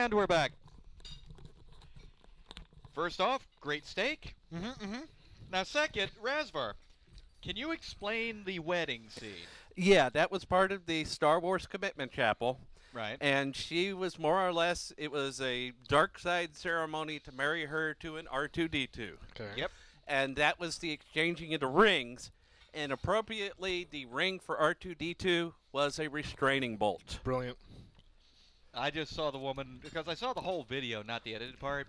And we're back. First off, great steak. Now, second, Razvar, can you explain the wedding scene? Yeah, that was part of the Star Wars Commitment Chapel. Right. And she was more or less, it was a dark side ceremony to marry her to an R2-D2. Okay. Yep. And that was the exchanging of the rings. And appropriately, the ring for R2-D2 was a restraining bolt. Brilliant. I just saw the woman, because I saw the whole video, not the edited part.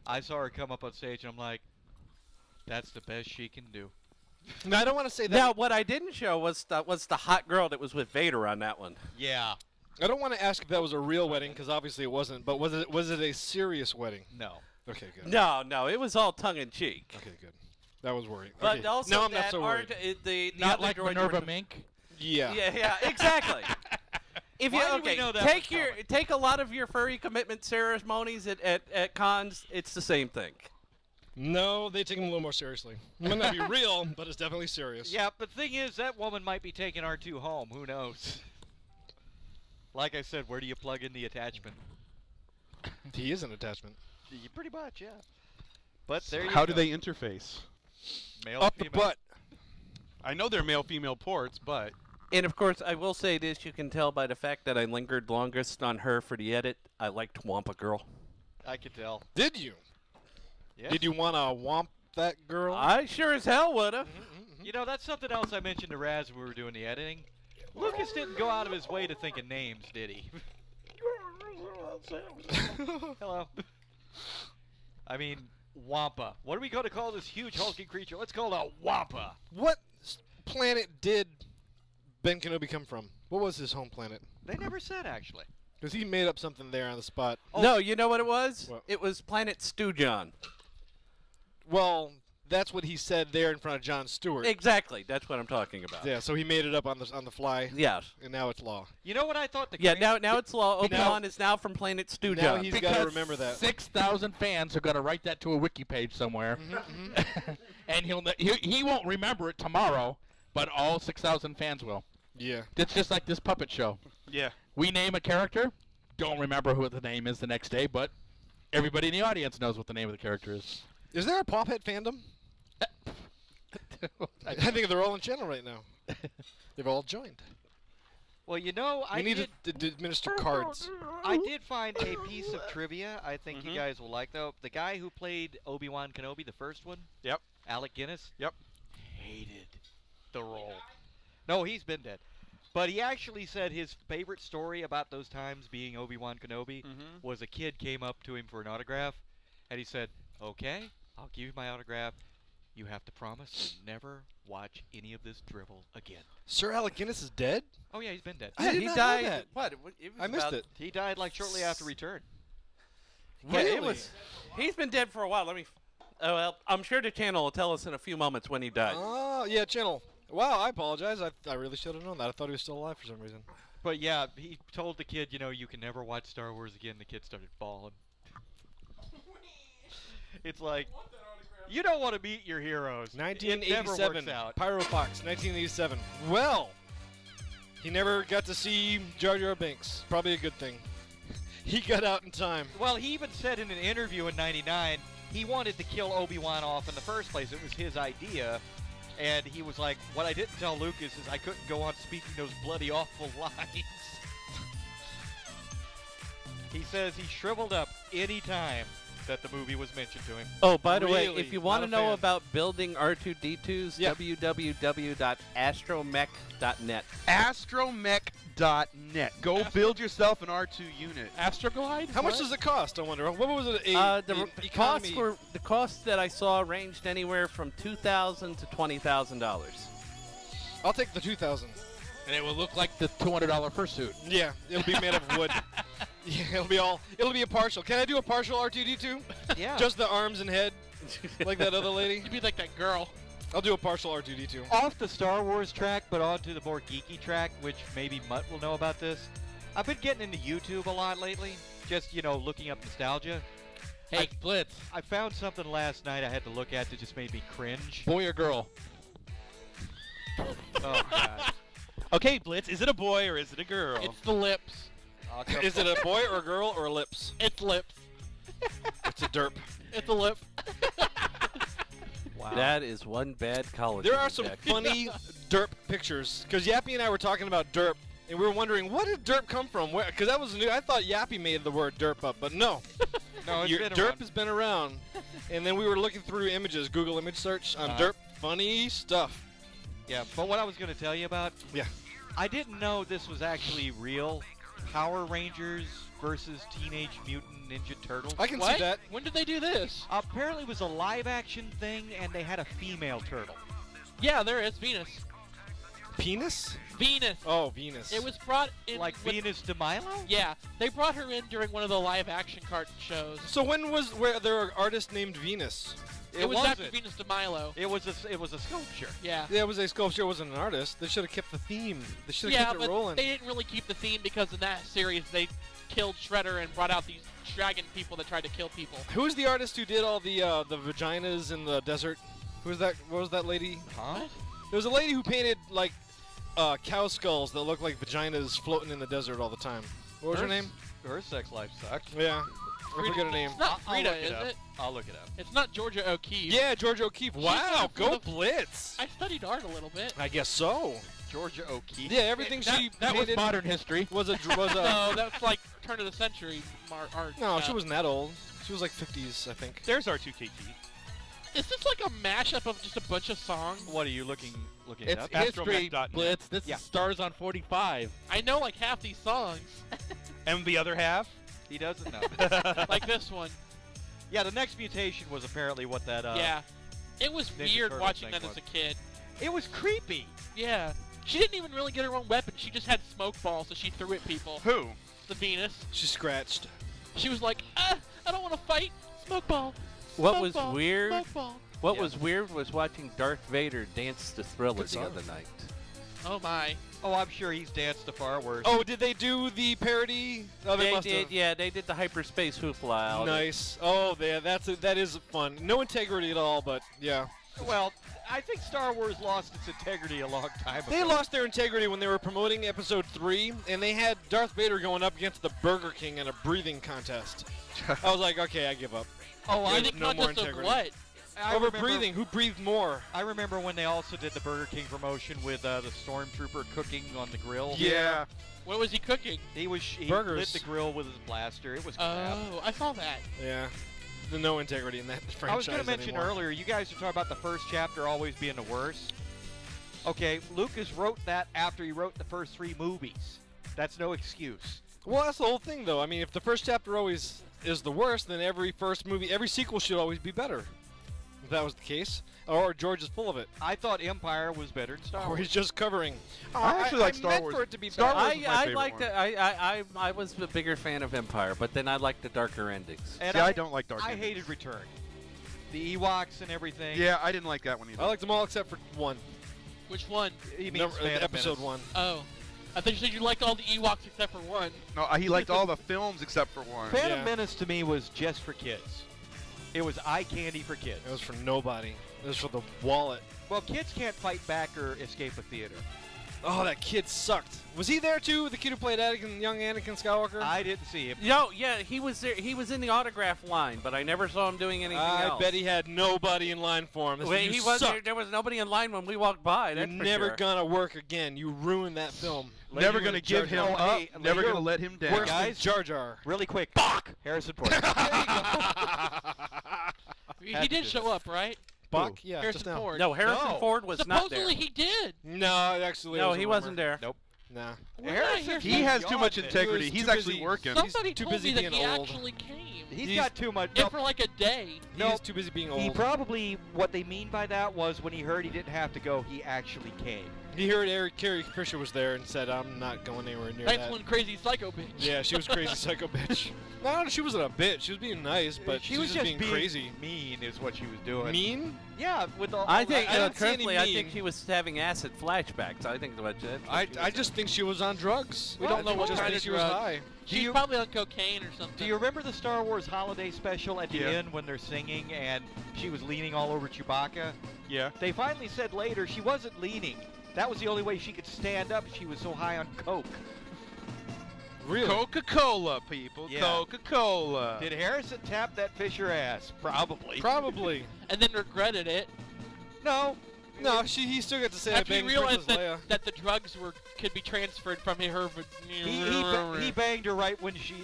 I saw her come up on stage, and I'm like, that's the best she can do. No, I don't want to say that. Now, what I didn't show was the hot girl that was with Vader on that one. Yeah. I don't want to ask if that was a real wedding, because obviously it wasn't. But was it a serious wedding? No. Okay, good. No, it was all tongue-in-cheek. Okay, good. That was worrying. But okay. also now I'm that not so worried. Not like Minerva Mink. Yeah. Yeah, exactly. If you Why do we know that take a lot of your furry commitment ceremonies at cons, it's the same thing. No, they take them a little more seriously. It might not be real, but it's definitely serious. Yeah, but the thing is, that woman might be taking R2 home. Who knows? Like I said, where do you plug in the attachment? He is an attachment. Pretty much, yeah. But there you go. How do they interface? Male, Up the female. butt. I know they're male-female ports, but And of course, I will say this: you can tell by the fact that I lingered longest on her for the edit. I liked Wampa Girl. I could tell. Did you? Yeah. Did you want to womp that girl? I sure as hell would have. You know, that's something else I mentioned to Raz when we were doing the editing. Lucas didn't go out of his way to think of names, did he? Hello. I mean, Wampa. What are we going to call this huge hulking creature? Let's call it a Wampa. What planet did Ben Kenobi come from? What was his home planet? They never said, actually. Because he made up something there on the spot. Oh. No, you know what it was? What? It was Planet Stewjon. Well, that's what he said there in front of Jon Stewart. Exactly. That's what I'm talking about. Yeah, so he made it up on the fly. Yes. And now it's law. You know what I thought the Yeah. Now it's law. Now- Obi-Wan is now from Planet Stewjon. Now he's got to Because remember that. 6,000 fans are going to write that to a wiki page somewhere, and he won't remember it tomorrow, but all 6,000 fans will. Yeah. It's just like this puppet show. yeah. We name a character, don't remember who the name is the next day, but everybody in the audience knows what the name of the character is. Is there a pawpet fandom? I think they're all in channel right now. They've all joined. Well, you know, We need to administer cards. I did find a piece of trivia I think you guys will like, though. The guy who played Obi-Wan Kenobi, the first one, Yep. Alec Guinness, Yep. hated the role. No, he's been dead. But he actually said his favorite story about those times being Obi-Wan Kenobi was a kid came up to him for an autograph, and he said, "Okay, I'll give you my autograph. You have to promise to never watch any of this drivel again." Sir Alec Guinness is dead? Oh, yeah, he's been dead. I did he not died. know that. What? It was I missed about- it. He died like shortly after return. Yeah, it Really? was. He's been dead for a while. Let me. Oh, well, I'm sure the channel will tell us in a few moments when he died. Oh, yeah, channel. Wow, I apologize. I really should have known that. I thought he was still alive for some reason. But yeah, he told the kid, you know, you can never watch Star Wars again. The kid started bawling. It's like, you don't want to meet your heroes. It never 1987. works out. Pyro Fox, 1987. Well, he never got to see Jar Jar Binks. Probably a good thing. He got out in time. Well, he even said in an interview in '99 he wanted to kill Obi-Wan off in the first place. It was his idea. And he was like, what I didn't tell Lucas is I couldn't go on speaking those bloody awful lines. He says he shriveled up any time that the movie was mentioned to him. Oh, by the way, Really? if you want to Not a know fan. about building R2-D2s, Yeah. www.astromech.net. Astromech.net. Go build yourself an R2 unit. Astroglide? How much does it cost, I wonder? What was it? The costs that I saw ranged anywhere from $2,000 to $20,000. I'll take the 2,000. And it will look like the $200 fursuit. Yeah, it'll be made of wood. Yeah, it'll be a partial. Can I do a partial R2-D2? Yeah. Just the arms and head, like that other lady? You'd be like that girl. I'll do a partial R2-D2. Off the Star Wars track, but onto the more geeky track, which maybe Mutt will know about this. I've been getting into YouTube a lot lately, just, you know, looking up nostalgia. Hey, Blitz, I found something last night I had to look at that just made me cringe. boy or girl? Oh, God. Okay, Blitz, is it a boy or is it a girl? It's the lips. Is it a boy or a girl or a lips? It's lips. It's a derp. It's a lip. Wow. That is one bad college. There are some funny derp pictures. Because Yappy and I were talking about derp, and we were wondering, what did derp come from? Because that was new. I thought Yappy made the word derp up, but no. No, it's been derp around. has been around. And then we were looking through images, Google image search on Uh-huh. derp. Funny stuff. Yeah, but what I was going to tell you about, Yeah. I didn't know this was actually real. Power Rangers versus Teenage Mutant Ninja Turtles. I can What? see that. When did they do this? Apparently it was a live-action thing, and they had a female turtle. Yeah, there is Venus. Penis? Venus. Oh, Venus. It was brought in. Like with- Venus de Milo? Yeah, they brought her in during one of the live-action cartoon shows. So when was where there were artists named Venus? It was after wasn't. Venus de Milo. It was a sculpture. Yeah. Yeah, it was a sculpture. It wasn't an artist. They should have kept the theme. They should have Yeah, kept it but rolling. they didn't really keep the theme because in that series they killed Shredder and brought out these dragon people that tried to kill people. Who's the artist who did all the vaginas in the desert? Who's that? What was that lady? Huh? There was a lady who painted like cow skulls that looked like vaginas floating in the desert all the time. What was her name? Her sex life sucked. Yeah, I forget her name. It's not I'll Frida, look it is up. it? I'll look it up. It's not Georgia O'Keeffe. Yeah, Georgia O'Keeffe. Wow, did go the- Blitz! I studied art a little bit. I guess so. Georgia O'Keeffe. Yeah, everything she That was painted modern history. was a No, that's like turn of the century art. no. stuff. She wasn't that old. She was like 50s, I think. There's R2KT. Is this like a mashup of just a bunch of songs? What are you looking It's up? history, Astromech.net. Blitz. This Yeah. is Stars on 45. I know like half these songs, And the other half? He doesn't know. like this one. Yeah, the next mutation was apparently what that. Yeah, it was Ninja weird Turtle watching thing that as was. a kid. It was creepy. Yeah, she didn't even really get her own weapon. She just had smoke balls that she threw at people. Who? The Venus. She scratched. She was like, I don't want to fight. Smoke ball. What Smoke was ball, weird? Smoke ball. What Yeah. was weird was watching Darth Vader dance to Thriller Good the song. other night. Oh my. Oh, I'm sure he's danced to far worse. Oh, did they do the parody? Oh, they must did, have. yeah, they did the hyperspace hoopla out. Nice. Oh, yeah, that is fun. No integrity at all, but yeah. Well, I think Star Wars lost its integrity a long time ago. They lost their integrity when they were promoting Episode 3, and they had Darth Vader going up against the Burger King in a breathing contest. I was like, okay, I give up. Oh, I, Breathing no more contest of integrity. what? I Over remember, breathing, who breathed more? I remember when they also did the Burger King promotion with the Stormtrooper cooking on the grill. Yeah. What was he cooking? He lit Burgers. the grill with his blaster. It was crap. Oh, I saw that. Yeah. The no integrity in that franchise I was going to mention anymore. earlier, you guys were talking about the first chapter always being the worst. Okay, Lucas wrote that after he wrote the first 3 movies. That's no excuse. Well, that's the whole thing, though. I mean, if the first chapter always is the worst, then every first movie, every sequel should always be better. If that was the case. Or George is full of it. I thought Empire was better than Star Or Wars. he's just covering. Oh, I actually like Star meant Wars. for it to be Star better. Wars was my I favorite liked one. it. I was a bigger fan of Empire, but then I liked the darker endings. And See, I don't like Dark I Endings. hated Return. The Ewoks and everything. Yeah, I didn't like that one either. I liked them all except for one. Which one? You mean Phantom episode Menace. 1. Oh. I thought you said you liked all the Ewoks except for one. No, he liked all the films except for one. Phantom Yeah. Menace to me was just for kids. It was eye candy for kids. It was for nobody. It was for the wallet. Well, kids can't fight back or escape a theater. Oh, that kid sucked. Was he there too? The kid who played Anakin, young Anakin Skywalker? I didn't see him. No, yeah, he was there. He was in the autograph line, but I never saw him doing anything I else. bet he had nobody in line for him. This- Wait, you he was suck. there. There was nobody in line when we walked by. You're That's for never sure. gonna work again. You ruined that film. Never Lady going to with give Jar him Jar. Oh, up. hey, Never you're going to let him down. Worse Guys. than Jar Jar. Really quick. Bach! Harrison Ford. He Had to did do show this. up, right? Bach? Yeah, Harrison just now. Ford. No, Harrison No. Ford was not there. Supposedly he did. No, actually. it No, was a he rumor. wasn't there. Nope. Nah. Where did I hear He something? has too much He was integrity. too He's actually busy- working. Somebody too told busy me that being he old. actually came. He's got too much. And for like a day. No. He's too busy being He old. probably, what they mean by that was when he heard he didn't have to go, he actually came. He heard Carrie Fisher was there and said, "I'm not going anywhere near That's that." one crazy psycho bitch. Yeah, she was crazy psycho bitch. No, she wasn't a bitch. She was being nice, but she was just being crazy. mean is what she was doing. Mean? Yeah, with all. I think, I didn't see any truthfully, I think mean. she was having acid flashbacks. I think that's what I just think she was on drugs. We don't know what just kind think of she was drugs. high. Do She's you- probably on cocaine or something. Do you remember the Star Wars holiday special at the Yeah. end when they're singing and she was leaning all over Chewbacca? Yeah. They finally said later she wasn't leaning. That was the only way she could stand up. She was so high on coke. Really? Coca-Cola, people. Yeah. Coca-Cola. Did Harrison tap that Fisher ass? Probably. Probably. And then regretted it. No. No, he still got to say I After he banged realized Princess Leia. that the drugs could be transferred from her. He banged her right when he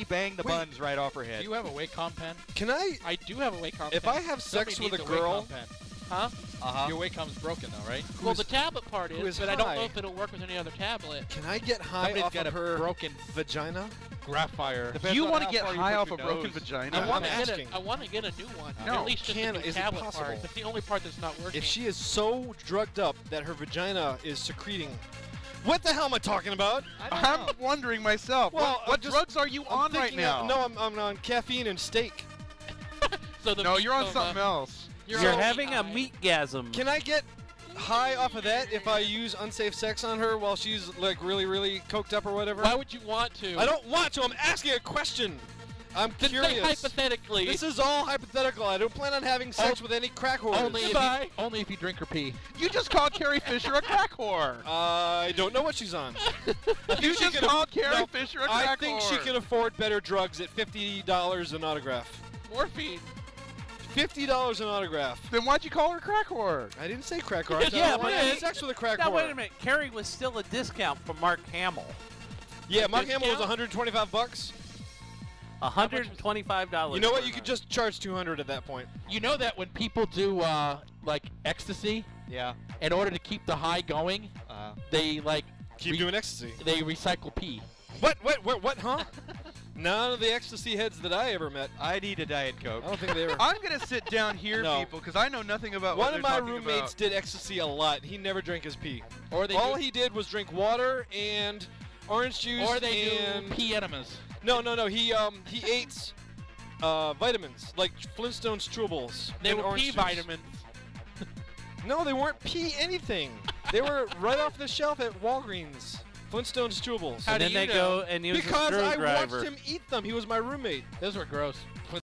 banged the Wait. buns right off her head. Do you have a Wacom pen? Can I, I do have a Wacom. if pen. I have sex Somebody with a needs girl, Wacom pen. Huh? Your Wacom's broken though, right? Well, the tablet part who is, is but I don't high? know if it'll work with any other tablet. can I get high Somebody's off got of a her broken vagina? Graphire. Depends You on want to how get far you high put off your a broken nose. vagina? I'm I asking. want to get a new one. No, At least just can- the new is it tablet possible? part. That's the only part that's not working. If she is so drugged up that her vagina is secreting. What the hell am I talking about? I'm wondering myself. Well, what I'm just- drugs are you I'm on right thinking now? no, I'm on caffeine and steak. so the No, you're on so, something else. You're You're on having a high. meatgasm. Can I get high off of that if I use unsafe sex on her while she's like really coked up or whatever? Why would you want to? I don't want to. I'm asking a question. I'm Just say curious. hypothetically. This is all hypothetical. I don't plan on having sex with any crack whores. Only if you drink her pee. You just called Carrie Fisher a crack whore. I don't know what she's on. You just called Carrie Fisher a crack I think she whore. can afford better drugs at $50 an autograph. morphine. $50 an autograph. Then why'd you call her a crack whore? I didn't say crack whore. I said Yeah, I want to but have it- sex with a crack Now whore. wait a minute. Carrie was still a discount from Mark Hamill. Yeah, Mark Hamill was discount? $125. $125. You know what? for You her. could just charge $200 at that point. You know that when people do like ecstasy, Yeah. in order to keep the high going, they like Keep doing ecstasy. they recycle pee. What, huh? None of the ecstasy heads that I ever met. I need a Diet Coke. I don't think they ever. I'm gonna sit down here, No. people, because I know nothing about One what of they're my talking roommates about. did ecstasy a lot. He never drank his pee. Or they All do, he did was drink water and orange juice. or they and do pee enemas. No. He ate vitamins like Flintstones chewables. They and were orange P juice. vitamins. No, they weren't pee anything. They were right off the shelf at Walgreens. Flintstones chewables. How And do then you they know? go and use a Because I screwdriver. watched him eat them. He was my roommate. Those were gross.